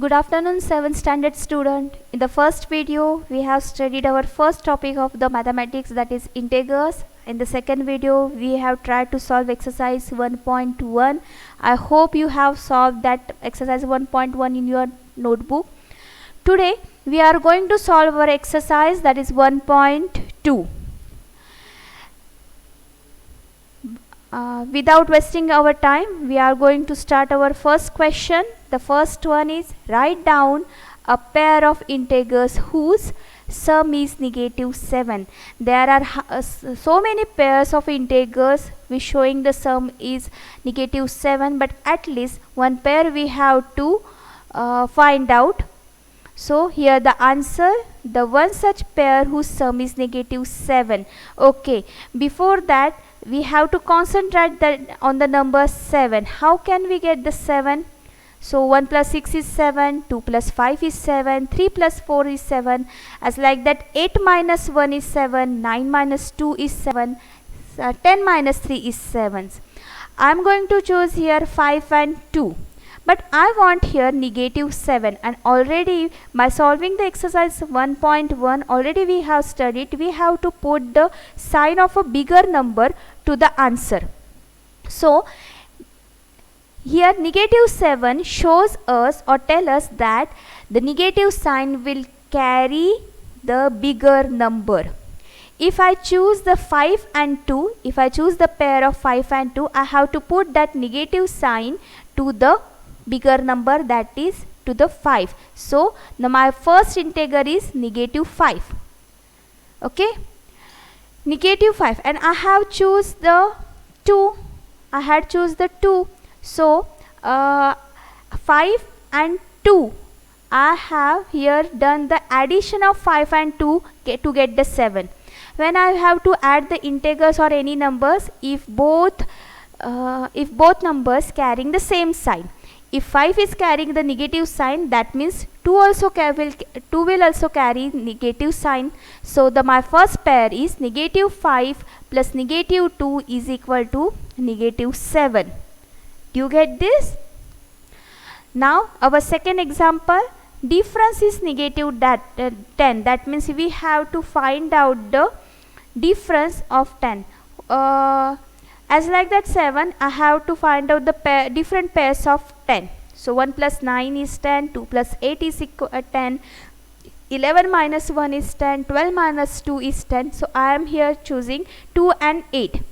Good afternoon, 7th standard student. In the first video, we have studied our first topic of the mathematics, that is integers. In the second video, we have tried to solve exercise 1.1. I hope you have solved that exercise 1.1 in your notebook. Today, we are going to solve our exercise, that is 1.2. Without wasting our time, we are going to start our first question. The first one is, write down a pair of integers whose sum is -7. There are so many pairs of integers which showing the sum is -7, but at least one pair we have to find out. So here the answer, the one such pair whose sum is -7. Okay, before that we have to concentrate on the number 7. How can we get the 7? So 1 plus 6 is 7, 2 plus 5 is 7, 3 plus 4 is 7. As like that, 8 minus 1 is 7, 9 minus 2 is 7, 10 minus 3 is 7. I am going to choose here 5 and 2. But I want here -7, and already by solving the exercise 1.1 already we have studied, we have to put the sign of a bigger number to the answer. So here -7 shows us or tell us that the negative sign will carry the bigger number. If I choose the 5 and 2, if I choose the pair of 5 and 2, I have to put that negative sign to the bigger number, that is to the 5. So now my first integer is -5. Okay, -5, and I have choose the 2. I had choose the 2. So 5 and 2, I have here done the addition of 5 and 2 to get the 7. When I have to add the integers or any numbers, if both numbers carrying the same sign, if 5 is carrying the negative sign, that means 2 will also carry negative sign. So my first pair is -5 plus -2 is equal to -7. Do you get this? Now our second example, difference is -10. That means we have to find out the difference of 10. As like that 7, I have to find out the different pairs of 10. So 1 plus 9 is 10, 2 plus 8 is 10, 11 minus 1 is 10, 12 minus 2 is 10. So I am here choosing 2 and 8.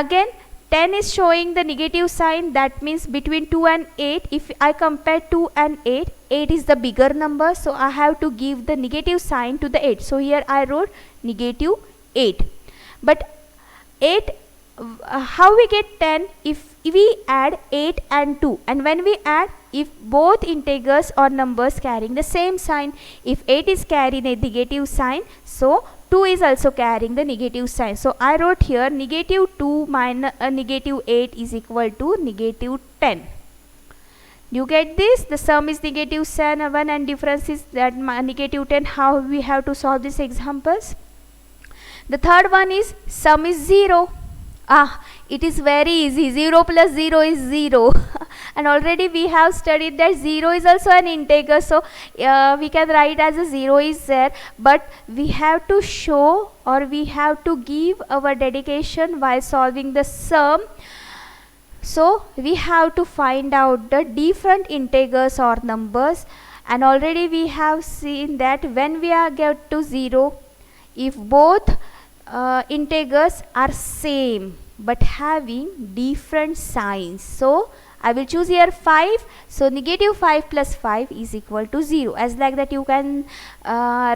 Again 10 is showing the negative sign, that means between 2 and 8, if I compare 2 and 8, 8 is the bigger number, so I have to give the negative sign to the 8. So here I wrote -8. But 8, how we get 10? If we add 8 and 2, and when we add, if both integers or numbers carrying the same sign, if 8 is carrying a negative sign, so 2 is also carrying the negative sign. So I wrote here -2 minus -8 is equal to -10. You get this? The sum is -7 and difference is that -10. How we have to solve these examples? The third one is sum is 0. It is very easy. 0 plus 0 is 0. And already we have studied that 0 is also an integer, so we can write as a 0 is there, but we have to show or we have to give our dedication while solving the sum. So we have to find out the different integers or numbers, and already we have seen that when we are get to 0, if both integers are same but having different signs, so I will choose here 5. So -5 plus 5 is equal to 0. As like that, you can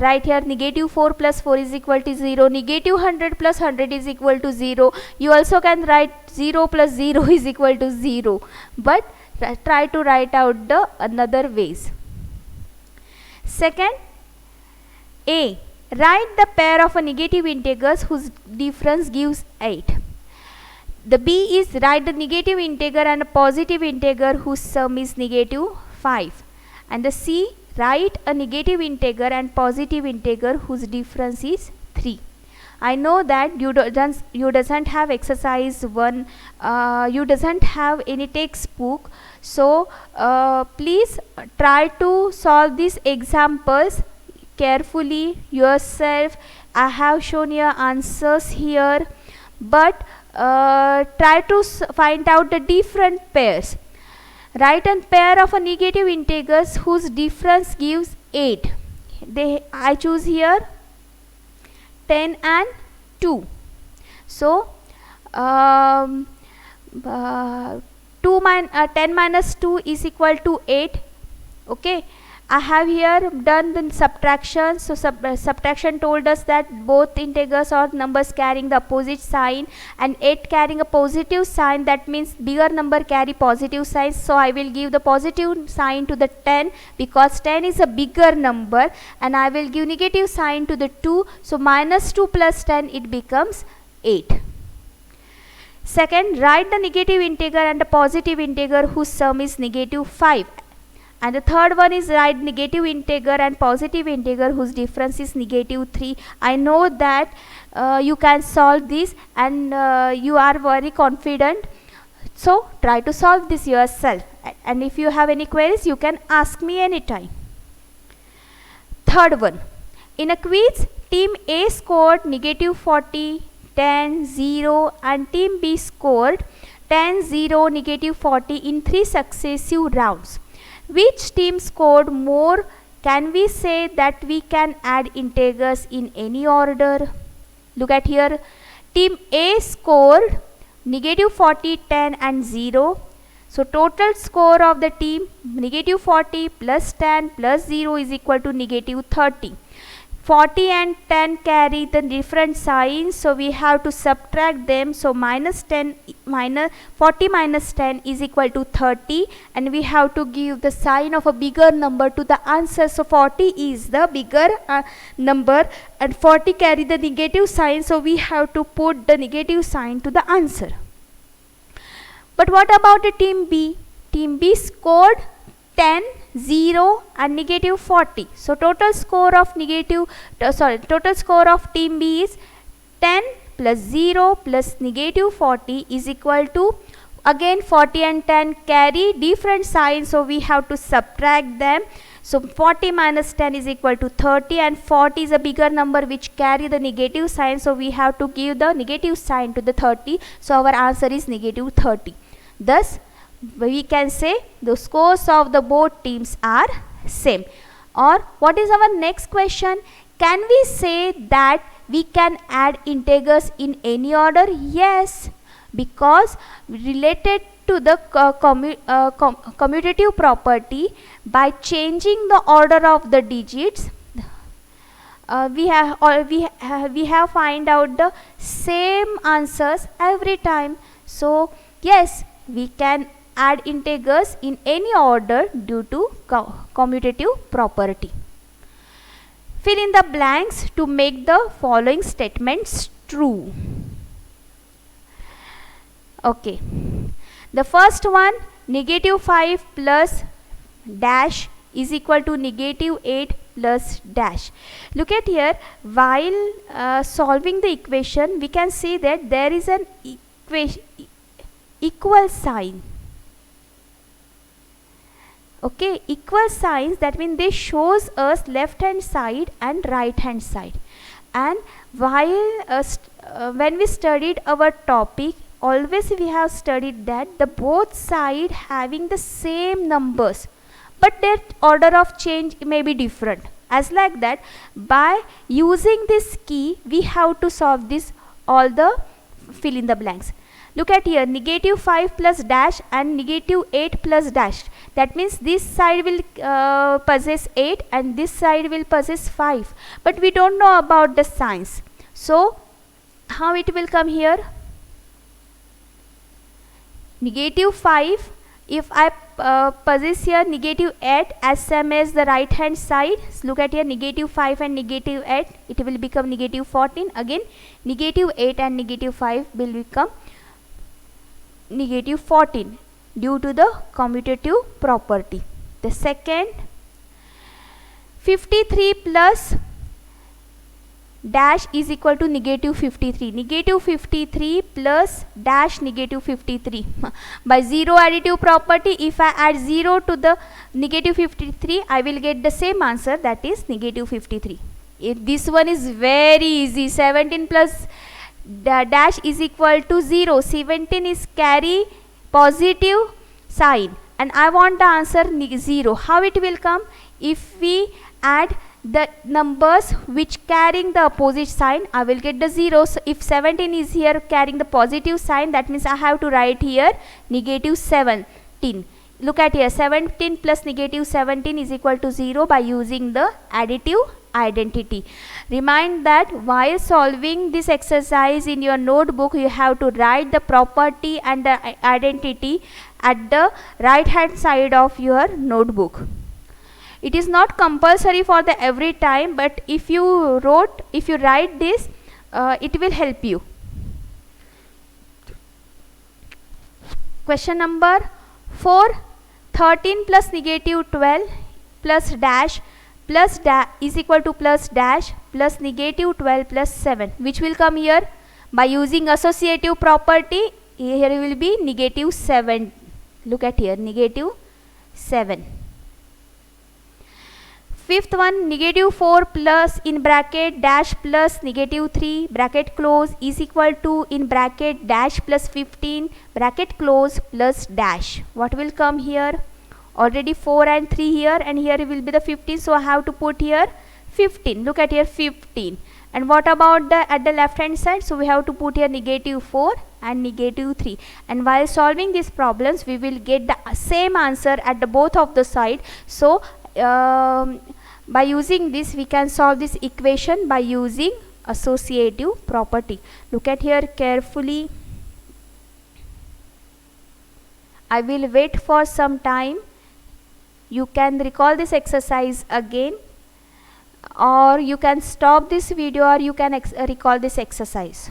write here -4 plus 4 is equal to 0, -100 plus 100 is equal to 0. You also can write 0 plus 0 is equal to 0, but try to write out the another ways. Second, A, write the pair of a negative integers whose difference gives 8. The B is, write the negative integer and a positive integer whose sum is -5. And the C, write a negative integer and positive integer whose difference is 3. I know that you doesn't have exercise 1, you doesn't have any textbook, so please try to solve these examples carefully yourself. I have shown your answers here, but try to find out the different pairs. Write a pair of a negative integers whose difference gives 8. I choose here 10 and 2. So 10 minus 2 is equal to 8. Okay, I have here done the subtraction. So subtraction told us that both integers or numbers carrying the opposite sign, and 8 carrying a positive sign, that means bigger number carry positive signs. So I will give the positive sign to the 10 because 10 is a bigger number, and I will give negative sign to the 2. So minus 2 plus 10, it becomes 8. Second, write the negative integer and the positive integer whose sum is negative 5. And the third one is write negative integer and positive integer whose difference is negative 3. I know that you can solve this, and you are very confident. So try to solve this yourself. And if you have any queries, you can ask me anytime. Third one. In a quiz, team A scored negative 40, 10, 0, and team B scored 10, 0, negative 40 in 3 successive rounds. Which team scored more? Can we say that we can add integers in any order? Look at here. Team A scored negative 40, 10 and 0. So total score of the team negative 40 plus 10 plus 0 is equal to negative 30. 40 and 10 carry the different signs, so we have to subtract them. So minus 40 minus 10 is equal to 30, and we have to give the sign of a bigger number to the answer. So 40 is the bigger number, and 40 carry the negative sign, so we have to put the negative sign to the answer. But what about the team B? Team B scored 10, 0 and negative 40. So total score of total score of team B is 10 plus 0 plus negative 40 is equal to, again 40 and 10 carry different signs, so we have to subtract them. So 40 minus 10 is equal to 30, and 40 is a bigger number which carry the negative sign, so we have to give the negative sign to the 30. So our answer is negative 30. Thus we can say the scores of the both teams are same. Or what is our next question? Can we say that we can add integers in any order? Yes, because related to the commutative property, by changing the order of the digits, we have find out the same answers every time. So yes, we can add integers in any order due to commutative property. Fill in the blanks to make the following statements true. Okay, the first one, negative 5 plus dash is equal to negative 8 plus dash. Look at here, while solving the equation, we can see that there is an equal sign. Okay, equal signs, that means they shows us left hand side and right hand side. And while when we studied our topic, always we have studied that the both side having the same numbers, but their order of change may be different. As like that, by using this key, we have to solve this all the fill in the blanks. Look at here, negative 5 plus dash and negative 8 plus dash. That means this side will possess 8 and this side will possess 5. But we don't know about the signs. So how it will come here? Negative 5, if I possess here negative 8 as same as the right hand side, so look at here, negative 5 and negative 8, it will become negative 14. Again negative 8 and negative 5 will become negative 14 due to the commutative property. The second, 53 plus dash is equal to negative 53. Negative 53 plus dash negative 53. By zero additive property, if I add 0 to the negative 53, I will get the same answer, that is negative 53. If this one is very easy. 17 plus dash is equal to 0. 17 is carry positive sign and I want the answer 0. How it will come? If we add the numbers which carrying the opposite sign, I will get the 0. So if 17 is here carrying the positive sign, that means I have to write here negative 17. Look at here, 17 plus negative 17 is equal to 0 by using the additive identity. Remind that while solving this exercise in your notebook, you have to write the property and the identity at the right hand side of your notebook. It is not compulsory for the every time, but if you write this, it will help you. Question number 4. 13 plus negative 12 plus dash is equal to plus dash plus negative 12 plus 7. Which will come here? By using associative property, here will be negative 7. Look at here, negative 7. Fifth one, negative 4 plus in bracket dash plus negative 3 bracket close is equal to in bracket dash plus 15 bracket close plus dash. What will come here? Already 4 and 3 here, and here will be the 15, so I have to put here 15. Look at here, 15. And what about the at the left hand side? So we have to put here negative 4 and negative 3. And while solving these problems, we will get the same answer at the both of the side. So by using this, we can solve this equation by using associative property. Look at here carefully. I will wait for some time. You can recall this exercise again, or you can stop this video, or you can recall this exercise.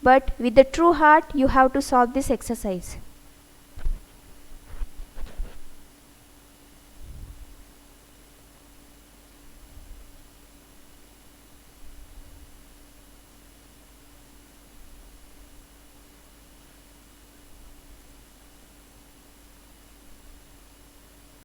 But with the true heart, you have to solve this exercise.